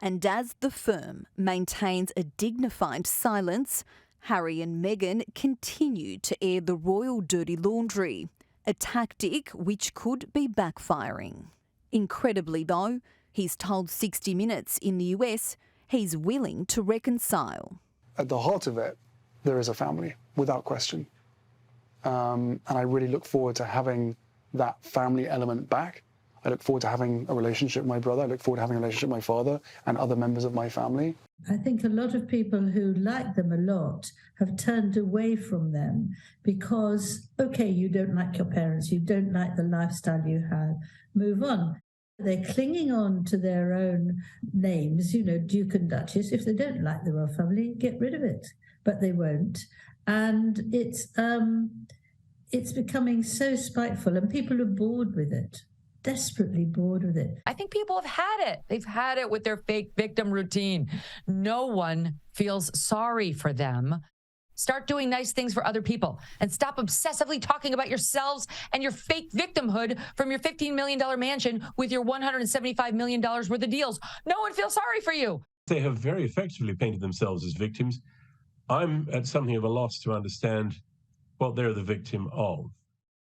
And as the firm maintains a dignified silence, Harry and Meghan continue to air the royal dirty laundry, a tactic which could be backfiring. Incredibly though, he's told 60 Minutes in the US he's willing to reconcile. At the heart of it, there is a family, without question. And I really look forward to having that family element back. I look forward to having a relationship with my brother. I look forward to having a relationship with my father and other members of my family. I think a lot of people who like them a lot have turned away from them because, okay, you don't like your parents, you don't like the lifestyle you have, move on. They're clinging on to their own names, you know, Duke and Duchess. If they don't like the royal family, get rid of it. But they won't. And it's becoming so spiteful and people are bored with it. Desperately bored with it. I think people have had it. They've had it with their fake victim routine. No one feels sorry for them. Start doing nice things for other people and stop obsessively talking about yourselves and your fake victimhood from your $15 million mansion with your $175 million worth of deals. No one feels sorry for you. They have very effectively painted themselves as victims. I'm at something of a loss to understand what they're the victim of.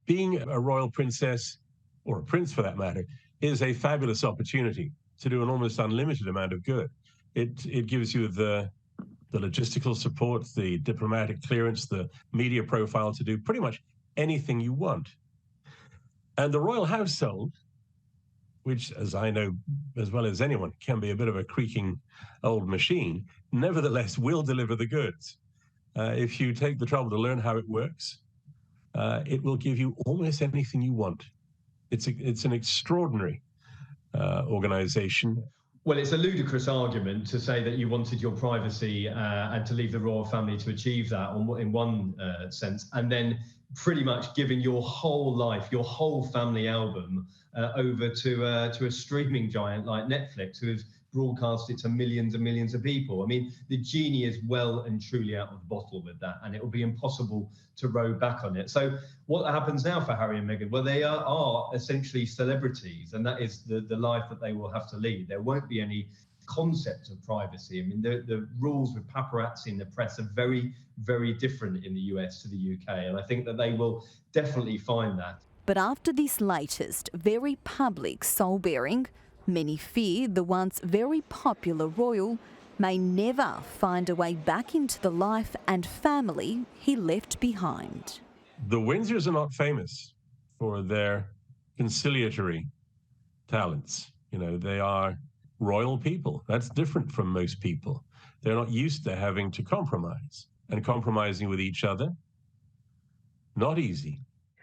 Being a royal princess, or a prince for that matter, is a fabulous opportunity to do an almost unlimited amount of good. It gives you the logistical support, the diplomatic clearance, the media profile to do pretty much anything you want. And the royal household, which, as I know as well as anyone, can be a bit of a creaking old machine, nevertheless will deliver the goods. If you take the trouble to learn how it works, it will give you almost anything you want. It's an extraordinary organization. Well, it's a ludicrous argument to say that you wanted your privacy and to leave the royal family to achieve that in one sense, and then pretty much giving your whole life, your whole family album over to a streaming giant like Netflix, who has broadcast it to millions and millions of people. I mean, the genie is well and truly out of the bottle with that, and it will be impossible to row back on it. So what happens now for Harry and Meghan? Well, they are essentially celebrities, and that is the life that they will have to lead. There won't be any concept of privacy. I mean, the rules with paparazzi in the press are very, very different in the US to the UK, and I think that they will definitely find that. But after this latest, very public soul-bearing, many fear the once very popular royal may never find a way back into the life and family he left behind. The Windsors are not famous for their conciliatory talents. You know, they are royal people. That's different from most people. They're not used to having to compromise, and compromising with each other, not easy.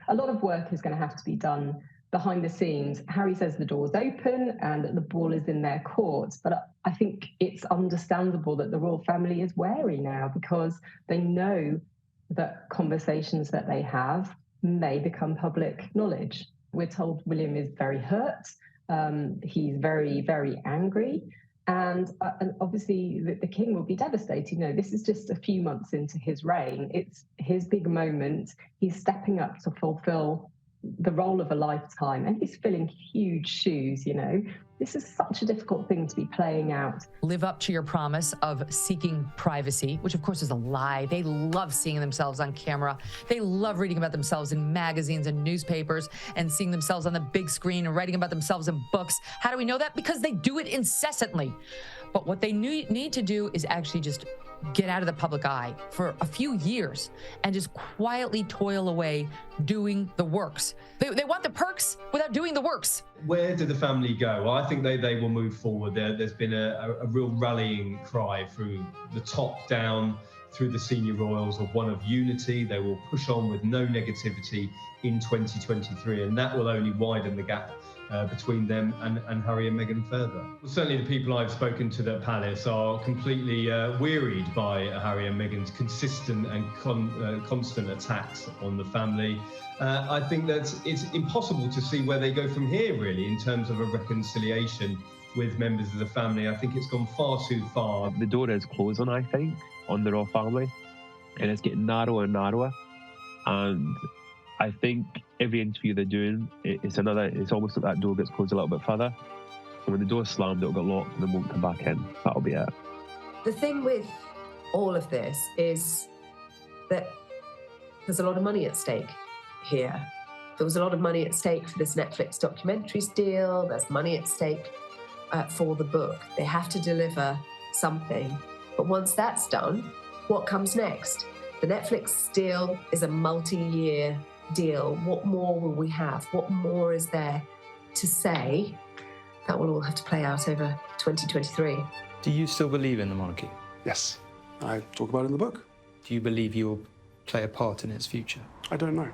A lot of work is going to have to be done behind the scenes. Harry says the door's open and that the ball is in their court, but I think it's understandable that the royal family is wary now because they know that conversations that they have may become public knowledge. We're told William is very hurt. He's very, very angry. And obviously the king will be devastated. You know, this is just a few months into his reign. It's his big moment. He's stepping up to fulfill the role of a lifetime, and he's filling huge shoes, you know. This is such a difficult thing to be playing out. Live up to your promise of seeking privacy, which of course is a lie. They love seeing themselves on camera. They love reading about themselves in magazines and newspapers and seeing themselves on the big screen and writing about themselves in books. How do we know that? Because they do it incessantly. But what they need to do is actually just get out of the public eye for a few years and just quietly toil away doing the works. They want the perks without doing the works. Where do the family go? Well, I think they will move forward. There's been a real rallying cry through the top down, through the senior royals, of one of unity. They will push on with no negativity in 2023, and that will only widen the gap between them and Harry and Meghan further. Well, certainly the people I've spoken to at Palace are completely wearied by Harry and Meghan's consistent and constant attacks on the family. I think that it's impossible to see where they go from here, really, in terms of a reconciliation with members of the family. I think it's gone far too far. The door is closing, I think, on the royal family, and it's getting narrower and narrower. And I think every interview they're doing, it's almost like that door gets closed a little bit further. And when the door's slammed, it'll get locked and then won't come back in. That'll be it. The thing with all of this is that there's a lot of money at stake here. There was a lot of money at stake for this Netflix documentaries deal. There's money at stake for the book. They have to deliver something. But once that's done, what comes next? The Netflix deal is a multi-year deal. What more will we have? What more is there to say? That will all have to play out over 2023. Do you still believe in the monarchy? Yes, I talk about it in the book. Do you believe you'll play a part in its future? I don't know.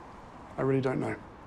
I really don't know.